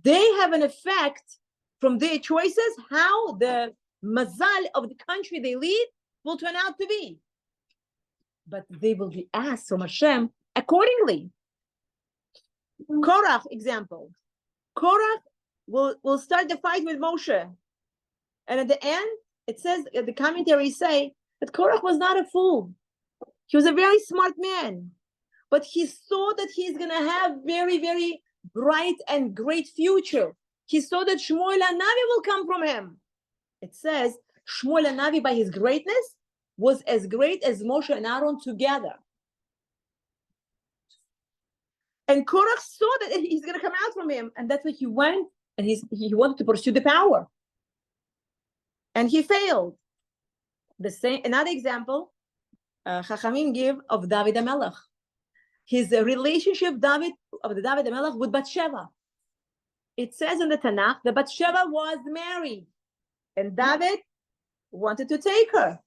they have an effect from their choices how the mazal of the country they lead will turn out to be. But they will be asked from Hashem accordingly. Korach example. Korach will start the fight with Moshe. And at the end, it says, the commentaries say that Korach was not a fool. He was a very smart man. But he saw that he's going to have very, very bright and great future. He saw that Shmuel HaNavi will come from him. It says Shmuel HaNavi, by his greatness, was as great as Moshe and Aaron together. And Korach saw that he's going to come out from him. And that's why he went and he wanted to pursue the power. And he failed. The same, another example, Chachamim give of David HaMelech. His relationship of David HaMelech with Bathsheba. It says in the Tanakh that Bathsheba was married. And David wanted to take her.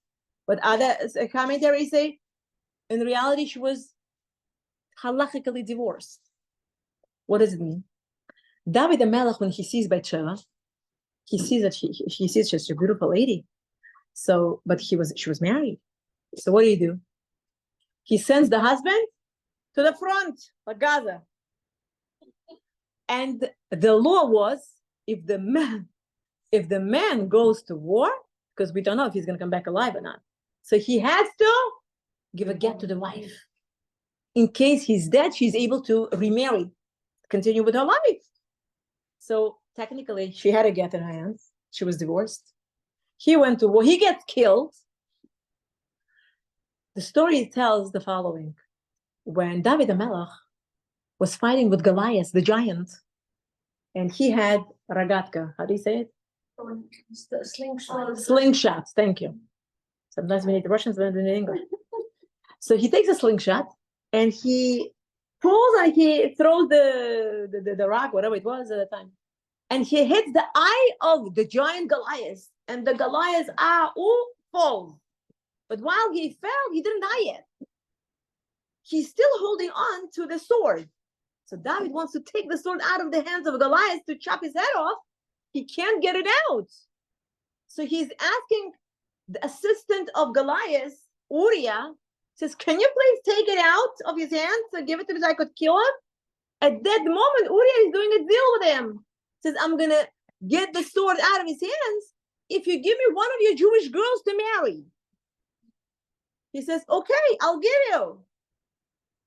But other commentaries say, in reality, she was halachically divorced. What does it mean? David HaMelech, when he sees Bathsheba, he sees that he sees she's a beautiful lady. So, but she was married. So what do? He sends the husband to the front, like Gaza. And the law was, if the man goes to war, because we don't know if he's going to come back alive or not. So he has to give a get to the wife. In case he's dead, she's able to remarry, continue with her life. So technically, she had a get in her hands. She was divorced. He went to war. He gets killed. The story tells the following. When David HaMelech was fighting with Goliath, the giant, And he had ragatka. How do you say it? The slingshot. Slingshots. Thank you. Sometimes we need the Russians, sometimes we need English. So he takes a slingshot and he pulls and he throws the rock, whatever it was at the time. And he hits the eye of the giant Goliath. And the Goliath falls. But while he fell, he didn't die yet. He's still holding on to the sword. So David wants to take the sword out of the hands of Goliath to chop his head off. He can't get it out. So he's asking the assistant of Goliath, Uriah, says, can you please take it out of his hands and give it to me so I could kill him? At that moment, Uriah is doing a deal with him. Says, I'm going to get the sword out of his hands if you give me one of your Jewish girls to marry. He says, okay, I'll give you.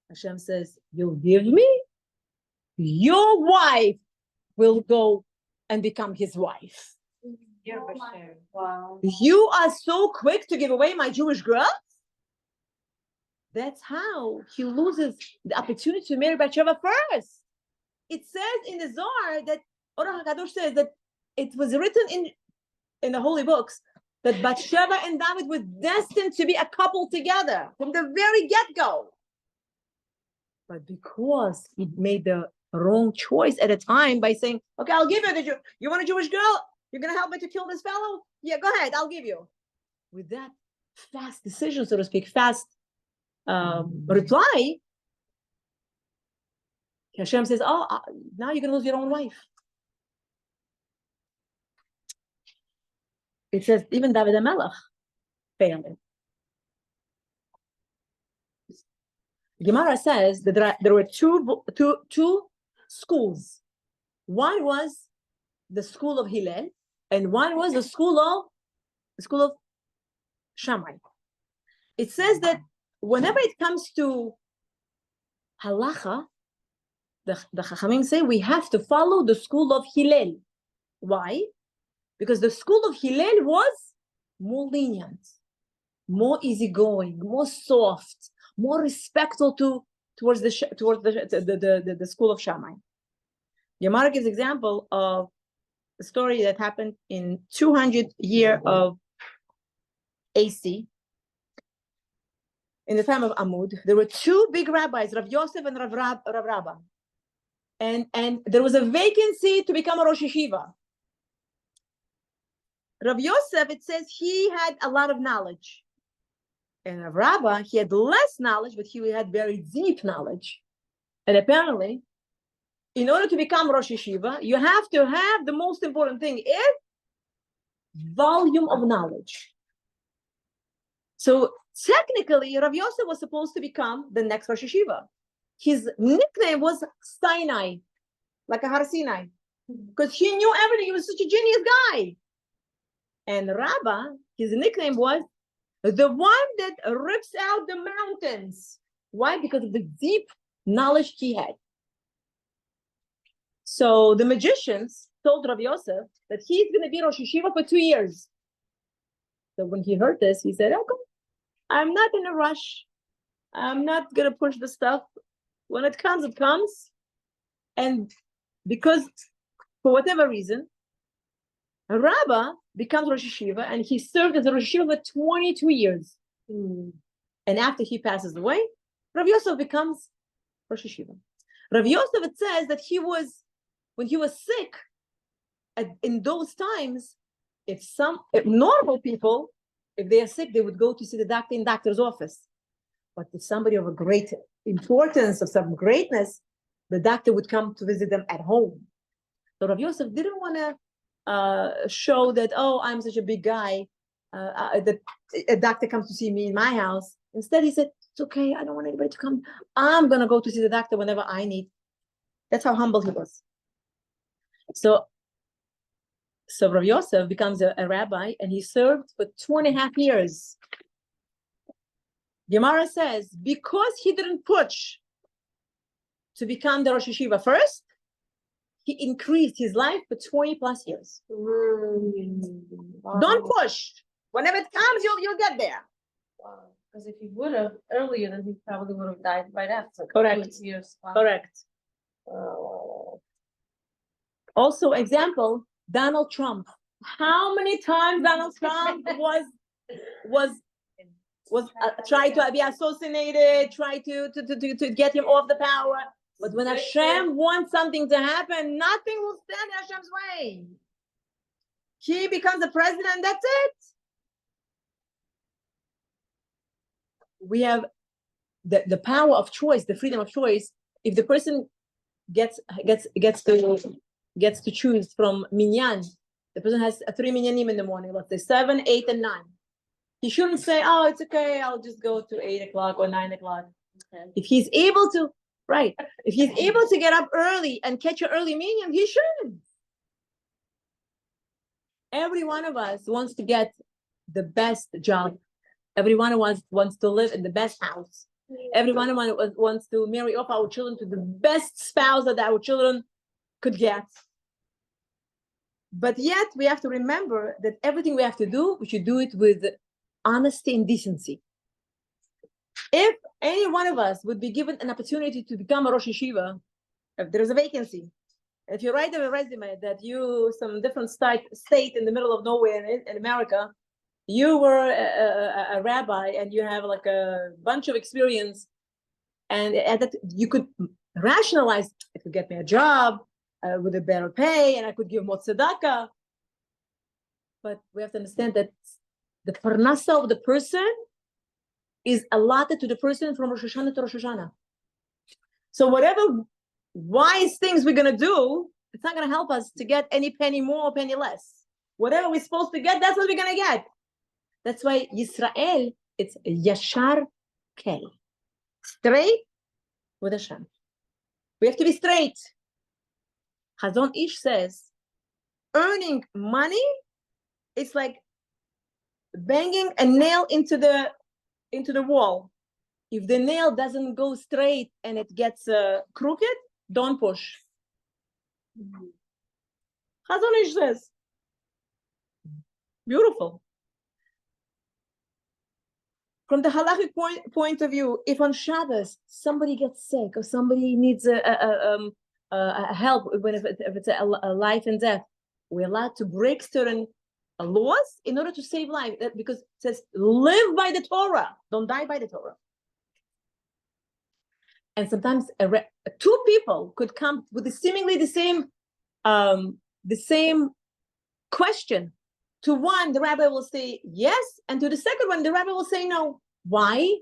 Hashem says, you'll give me? Your wife will go and become his wife. Wow. You are so quick to give away my Jewish girls? That's how he loses the opportunity to marry Bathsheba first. It says in the Zohar that Orach HaKadosh says that it was written in the holy books that Bathsheba and David were destined to be a couple together from the very get-go. But because he made the wrong choice at a time by saying, okay, I'll give you you want a Jewish girl? You're going to help me to kill this fellow? Yeah, go ahead, I'll give you. With that fast decision, so to speak, fast reply, Hashem says, oh, now you're going to lose your own wife. It says even David HaMelech failed. Gemara says that there were two schools. One was the school of Hillel, and one was the school of Shammai. It says that whenever it comes to halacha, the Chachamim say we have to follow the school of Hillel. Why? Because the school of Hillel was more lenient, more easygoing, more soft, more respectful towards the school of Shammai. Gemara gives example of a story that happened in 200 year of AC. In the time of Amud, there were two big rabbis, Rav Yosef and Rav Rabba. And there was a vacancy to become a Rosh Yeshiva. Rav Yosef, it says he had a lot of knowledge. And Rav Rabba, he had less knowledge, but he had very deep knowledge. And apparently, in order to become Rosh Yeshiva, you have to have the most important thing is volume of knowledge. So technically, Rav Yosef was supposed to become the next Rosh Yeshiva. His nickname was Sinai, like a Har Sinai, because he knew everything. He was such a genius guy. And Rabba, his nickname was the one that rips out the mountains. Why? Because of the deep knowledge he had. So the magicians told Rav Yosef that he's going to be Rosh Yeshiva for 2 years. So when he heard this, he said, okay, I'm not in a rush. I'm not going to push the stuff. When it comes, it comes. And because, for whatever reason, Rabba becomes Rosh Yeshiva, and he served as a Rosh Yeshiva for 22 years. And after he passes away, Rav Yosef becomes Rosh Yeshiva. Rav Yosef, it says that when he was sick, in those times, if normal people, if they are sick, they would go to see the doctor in doctor's office. But if somebody of a great importance, of some greatness, the doctor would come to visit them at home. So Rav Yosef didn't want to show that, oh, I'm such a big guy, that a doctor comes to see me in my house. Instead, he said, it's okay, I don't want anybody to come. I'm going to go to see the doctor whenever I need. That's how humble he was. So Rav Yosef becomes a rabbi, and he served for 2.5 years. Gemara says, because he didn't push to become the Rosh Yeshiva first, he increased his life for 20+ years. Wow. Don't push. Whenever it comes, you'll get there. Wow. Because if he would have earlier, then he probably would have died right after. Correct. 2 years. Wow. Correct. Also, example, Donald Trump. How many times Donald Trump was tried to be assassinated, try to get him off the power. But when Hashem wants something to happen, nothing will stand in Hashem's way. He becomes the president, that's it. We have the power of choice, the freedom of choice. If the person gets to choose from minyan, the person has 3 minyanim in the morning, let's say 7, 8, and 9. He shouldn't say, oh, it's okay, I'll just go to 8 o'clock or 9 o'clock. Okay. If he's able to, right, if he's able to get up early and catch an early minyan, he should. Every one of us wants to get the best job. Every one of us wants to live in the best house. Every one of us wants to marry off our children to the best spouse that our children could get. But yet we have to remember that everything we have to do, we should do it with honesty and decency. If any one of us would be given an opportunity to become a Rosh Yeshiva, if there is a vacancy, if you write a resume that you, some different state in the middle of nowhere in America, you were a rabbi and you have like a bunch of experience, and that you could rationalize, it could get me a job with a better pay, and I could give more tzedakah. But we have to understand that the parnasa of the person is allotted to the person from Rosh Hashanah to Rosh Hashanah. So whatever wise things we're going to do, it's not going to help us to get any penny more or penny less. Whatever we're supposed to get, that's what we're going to get. That's why Yisrael, it's Yashar Kel. Straight with Hashem. We have to be straight. Chazon Ish says, earning money, it's like banging a nail into the wall. If the nail doesn't go straight and it gets crooked, don't push. Chazon Ish says, beautiful. From the halachic point of view, if on Shabbos somebody gets sick or somebody needs help, if it's a life and death, we're allowed to break certain laws in order to save life, because it says live by the Torah, don't die by the Torah. And sometimes two people could come with seemingly the same question. To one, the rabbi will say yes, and to the second one, the rabbi will say no. Why?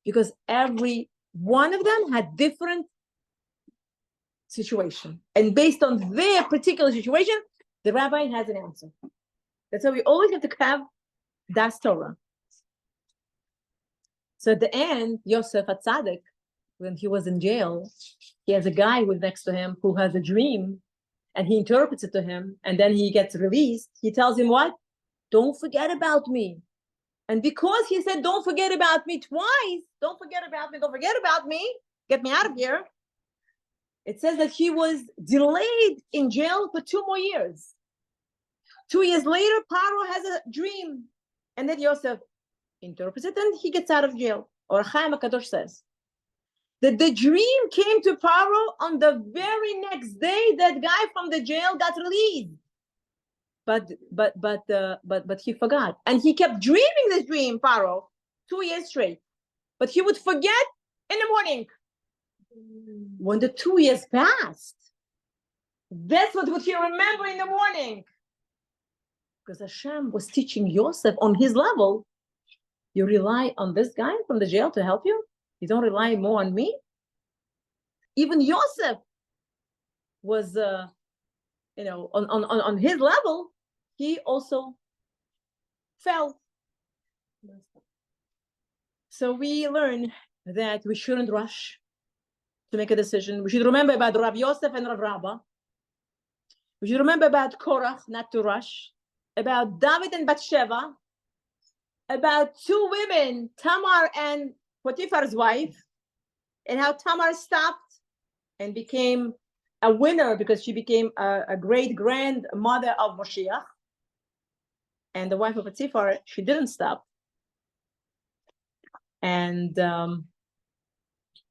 Because every one of them had different situation, and based on their particular situation, the rabbi has an answer. That's why we always have to have das Torah. So at the end, Yosef HaTzadik, when he was in jail, he has a guy who's next to him who has a dream, and he interprets it to him, and then he gets released. He tells him what? Don't forget about me. And because he said, don't forget about me twice, don't forget about me, get me out of here. It says that he was delayed in jail for 2 more years. 2 years later, Paro has a dream. And then Yosef interprets it and he gets out of jail. Or Chaim HaKadosh says that the dream came to Paro on the very next day that guy from the jail got released. But he forgot. And he kept dreaming this dream, Paro, 2 years straight. But he would forget in the morning. When the 2 years passed, that's what would he remember in the morning. Because Hashem was teaching Yosef on his level. You rely on this guy from the jail to help you? You don't rely more on me? Even Yosef was, on his level, he also fell. So we learn that we shouldn't rush to make a decision. We should remember about Rav Yosef and Rav Rabba. We should remember about Korach, not to rush. About David and Bathsheba. About 2 women, Tamar and Potiphar's wife, and how Tamar stopped and became a winner because she became a great-grandmother of Moshiach. And the wife of Potiphar, she didn't stop. And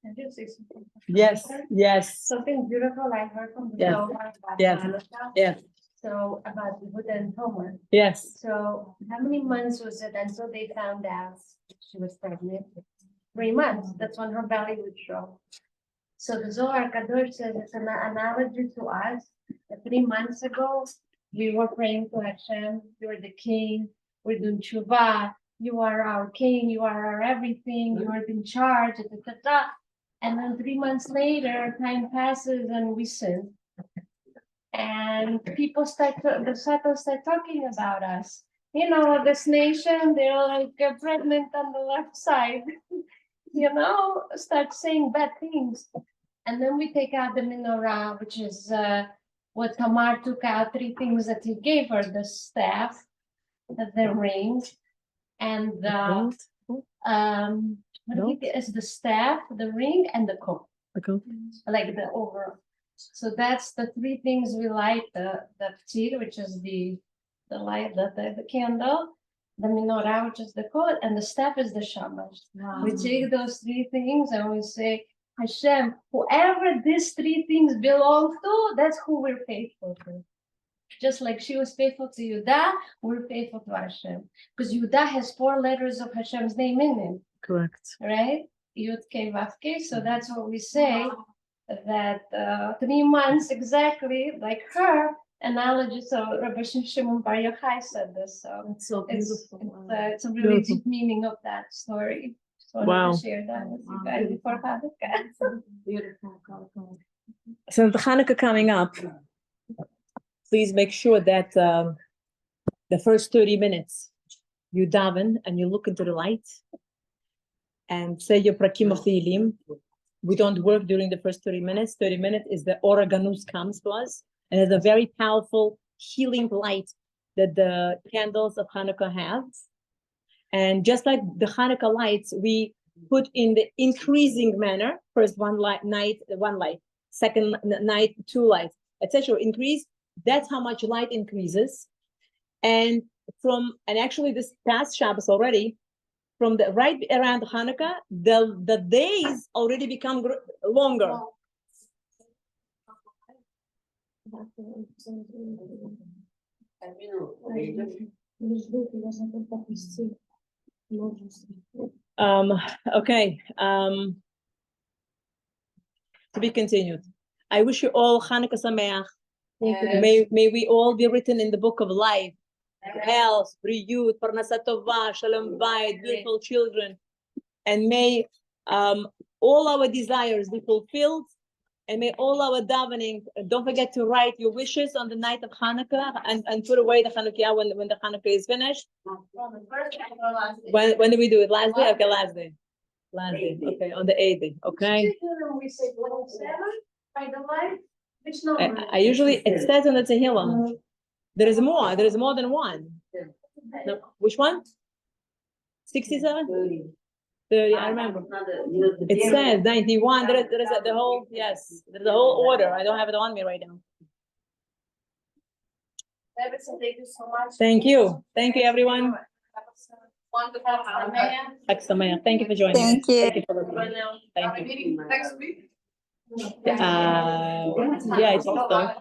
Can you say something? Yes, yes, Something beautiful I heard from the Yes. Zohar about Yes. Hanukkah. yes, So about Yehuda and Tomer. yes. So how many months was it until they found out she was pregnant? 3 months. That's when her belly would show. So the Zohar Kadosh says it's an analogy to us. That 3 months ago, we were praying to Hashem. You're the king. We're doing tshuva. You are our king. You are our everything. You are in charge. Da, da, da. And then 3 months later, time passes and we sin. And people the Sato start talking about us. You know, this nation, they're like pregnant on the left side. Start saying bad things. And then we take out the menorah, which is what Tamar took out, 3 things that he gave her, the staff, the ring, and the what do you think is the staff, the ring, and the coat, like the overall. So that's the 3 things we light, the tzir, which is the light, the candle, the menorah, which is the coat, and the staff is the shamash. We take those 3 things and we say, Hashem, whoever these 3 things belong to, that's who we're faithful to. Just like she was faithful to Yudah, we're faithful to Hashem. Because Yudah has 4 letters of Hashem's name in it. Correct. Right? Yud Kei Vav Kei. So that's what we say, that 3 months exactly, like her analogy. So Rabbi Shimshon Bar Yochai said this. So That's so it's a really deep meaning of that story. So I wanted to share that with you guys before Hanukkah. So the Hanukkah coming up, please make sure that the first 30 minutes you daven and you look into the light and say your prakim of Tehillim. We don't work during the first 30 minutes. 30 minutes is the Ora Ganus comes to us, and it's a very powerful healing light that the candles of Hanukkah have. And just like the Hanukkah lights, we put in the increasing manner. First one light, second night, 2 lights, etc. Increase. That's how much light increases. And actually this past Shabbos already, from the right around Hanukkah, the days already become longer. Okay. To be continued. I wish you all Hanukkah Sameach. May we all be written in the book of life. Health, briyut, parnasa tova, shalom bayit, beautiful children. And may all our desires be fulfilled. And may all our davening, don't forget to write your wishes on the night of Hanukkah and put away the Hanukkah when the Hanukkah is finished. When do we do it? Last day? Okay, last day. Last day. Okay, on the 8th day. Okay. We say 7 by the light. Which number? I usually, it says on the Tehillim. There is more than one. No, which one? 67? 30, I remember. It says 91. There is the whole, yes, there's a whole order. I don't have it on me right now. Thank you so much. Thank you. Thank you, everyone. Wonderful. Thank you for joining. Thank you. Thank you for listening. Thank you. Meeting next week. Yeah, I think so.